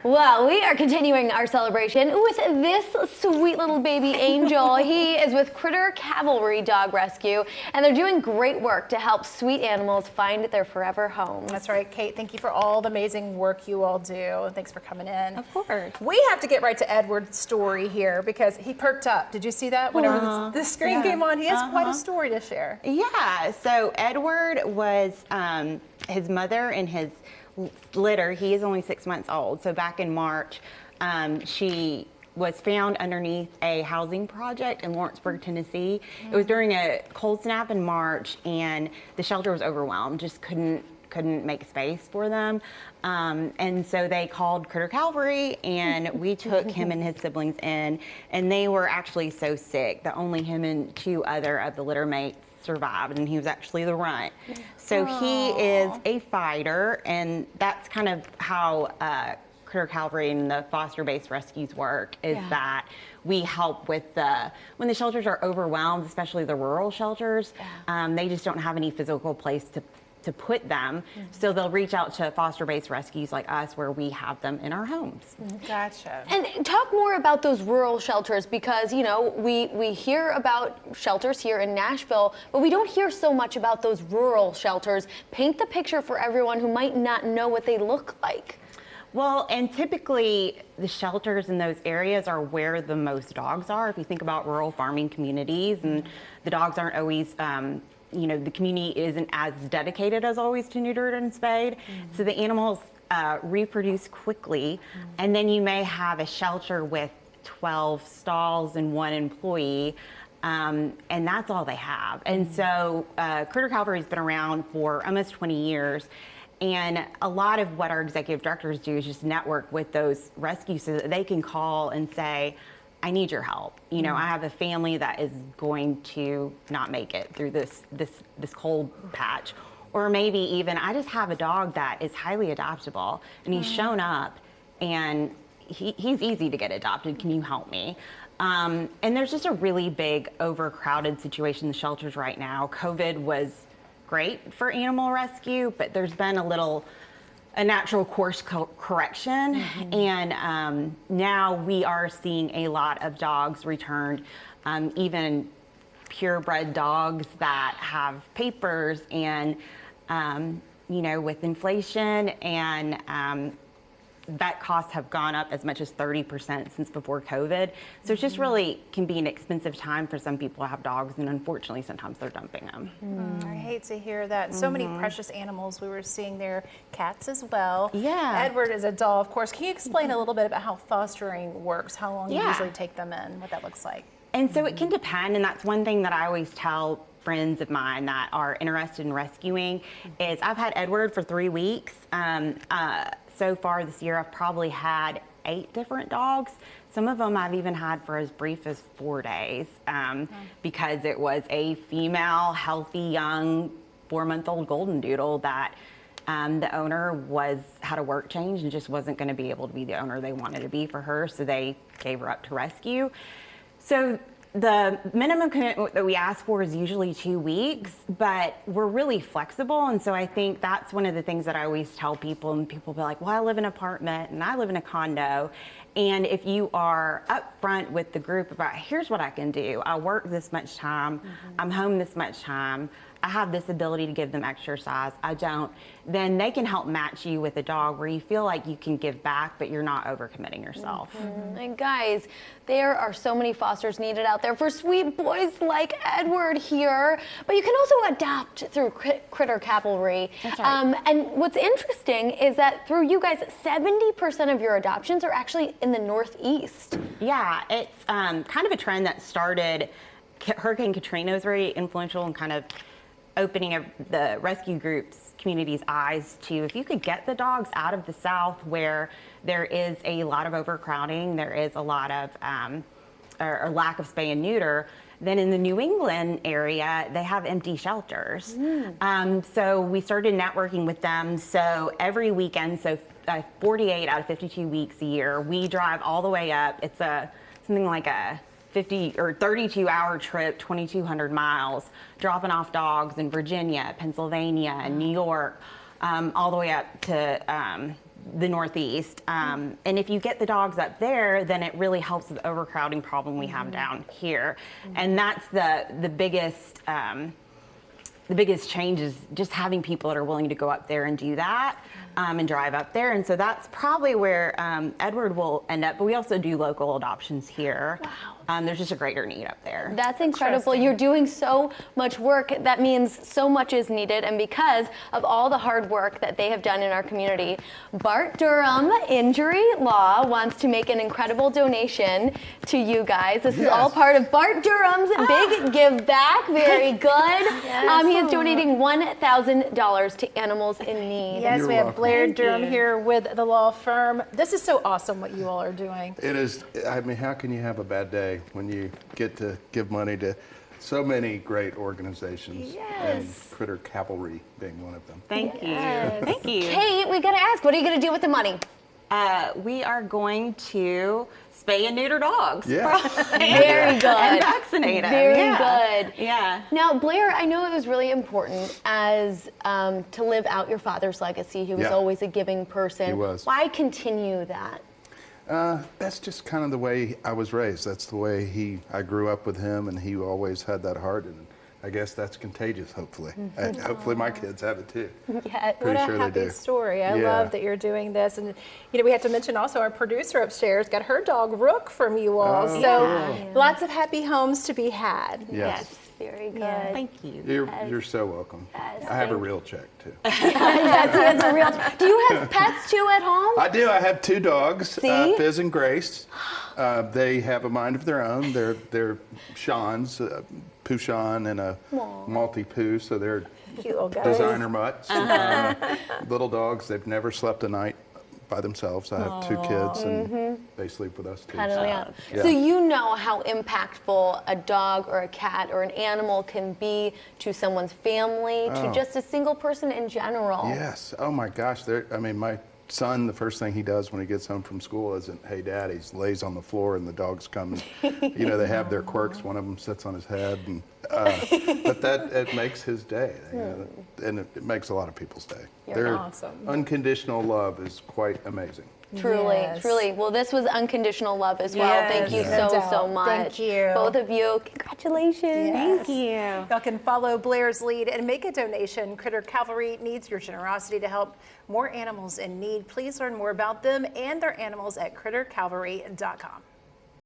Well, we are continuing our celebration with this sweet little baby angel. He is with Critter Cavalry Dog Rescue, and they're doing great work to help sweet animals find their forever homes. That's right, Kate. Thank you for all the amazing work you all do. Thanks for coming in. Of course. We have to get right to Edward's story here because he perked up. Did you see that? Whenever the screen came on, he has quite a story to share. Yeah, so Edward was his mother and his litter. He is only 6 months old. So back in March, she was found underneath a housing project in Lawrenceburg, Tennessee. It was during a cold snap in March, and the shelter was overwhelmed, just couldn't make space for them. And so they called Critter Cavalry, and we took him and his siblings in, and they were actually so sick that only him and two other of the litter mates survived, and he was actually the runt. So he is a fighter, and that's kind of how Critter Cavalry and the foster-based rescues work, is that we help with when the shelters are overwhelmed, especially the rural shelters, they just don't have any physical place to put them. So they'll reach out to foster-based rescues like us, where we have them in our homes. Gotcha. And talk more about those rural shelters, because, you know, we hear about shelters here in Nashville, but we don't hear so much about those rural shelters. Paint the picture for everyone who might not know what they look like. Well, and typically the shelters in those areas are where the most dogs are. If you think about rural farming communities, and the dogs aren't always, you know, the community isn't as dedicated as always to neutered and spayed. So the animals reproduce quickly, and then you may have a shelter with 12 stalls and one employee, and that's all they have. And so Critter Cavalry's been around for almost 20 years. And a lot of what our executive directors do is just network with those rescues so that they can call and say, I need your help. You know, I have a family that is going to not make it through this cold patch. Or maybe even, I just have a dog that is highly adoptable, and he's shown up, and he's easy to get adopted. Can you help me? And there's just a really big overcrowded situation in the shelters right now. COVID was great for animal rescue, but there's been a natural course correction, and now we are seeing a lot of dogs returned, even purebred dogs that have papers, and you know, with inflation and vet costs have gone up as much as 30% since before COVID. So it just really can be an expensive time for some people to have dogs, and unfortunately sometimes they're dumping them. I hate to hear that. So many precious animals. We were seeing their cats as well. Yeah. Edward is a doll, of course. Can you explain a little bit about how fostering works, how long you usually take them in, what that looks like? And so it can depend, and that's one thing that I always tell friends of mine that are interested in rescuing is I've had Edward for 3 weeks. So far this year, I've probably had 8 different dogs. Some of them I've even had for as brief as 4 days, because it was a female, healthy, young, 4-month-old golden doodle that the owner had a work change and just wasn't going to be able to be the owner they wanted to be for her, so they gave her up to rescue. So the minimum commitment that we ask for is usually 2 weeks, but we're really flexible. And so I think that's one of the things that I always tell people, and people be like, well, I live in an apartment and I live in a condo. And if you are upfront with the group about, here's what I can do. I work this much time, I'm home this much time, I have this ability to give them exercise, I don't, then they can help match you with a dog where you feel like you can give back, but you're not overcommitting yourself. And guys, there are so many fosters needed out there for sweet boys like Edward here, but you can also adopt through Critter Cavalry. That's right. And what's interesting is that through you guys, 70% of your adoptions are actually in the Northeast. Yeah, it's kind of a trend that started, Hurricane Katrina was very influential in kind of opening the rescue groups community's eyes to, if you could get the dogs out of the South where there is a lot of overcrowding, there is a lot of or lack of spay and neuter, then in the New England area they have empty shelters. So we started networking with them. So every weekend, so 48 out of 52 weeks a year, we drive all the way up. It's something like a 50 or 32-hour trip, 2,200 miles, dropping off dogs in Virginia, Pennsylvania, and New York, all the way up to the Northeast. And if you get the dogs up there, then it really helps with the overcrowding problem we have down here. And that's the biggest change is just having people that are willing to go up there and do that and drive up there. And so that's probably where Edward will end up. But we also do local adoptions here. Wow. There's just a greater need up there. That's incredible. You're doing so much work. That means so much is needed. And because of all the hard work that they have done in our community, Bart Durham Injury Law wants to make an incredible donation to you guys. This is all part of Bart Durham's big give back. Very good. He is donating $1,000 to animals in need. Yes, You're we have welcome. Blair Durham here with the law firm. This is so awesome what you all are doing. It is. I mean, how can you have a bad day when you get to give money to so many great organizations? And Critter Cavalry being one of them. Thank you. Thank you. Kate, we got to ask, what are you going to do with the money? We are going to spay and neuter dogs. Yeah. Very good. And vaccinate them. Very Yeah. good. Yeah. Now, Blair, I know it was really important as to live out your father's legacy. He was Yeah. always a giving person. He was. Why continue that? That's just kind of the way I was raised. That's the way I grew up with him, and he always had that heart, and I guess that's contagious, hopefully. And hopefully my kids have it too. Yeah. Pretty What a sure they happy do. story. I Yeah. love that you're doing this. And, we have to mention also our producer upstairs got her dog Rook from you all. Oh, So lots of happy homes to be had. Yes. Very good. Yeah. Thank you. You're so welcome. I have a real check too. Yes, he has a real. Do you have pets too at home? I do. I have 2 dogs, See? Fizz and Grace. They have a mind of their own. They're Sean's, Poochon and a Maltipoo, so they're Cute little guys. designer mutts. Little dogs. They've never slept a night by themselves. I have 2 kids, and they sleep with us too. Cuddling up. yeah. So you know how impactful a dog or a cat or an animal can be to someone's family, to just a single person in general. Yes. Oh my gosh. My son, the first thing he does when he gets home from school isn't, "Hey, Dad." He lays on the floor and the dogs come. And, they have their quirks. One of them sits on his head, and but it makes his day, and it makes a lot of people's day. Their awesome. unconditional love is quite amazing. Truly, Yes. truly. Well, this was unconditional love as well. Yes, Thank you no so doubt. much. Thank you. Both of you. Congratulations. Yes. Thank you. Y'all can follow Blair's lead and make a donation. Critter Cavalry needs your generosity to help more animals in need. Please learn more about them and their animals at crittercavalry.com.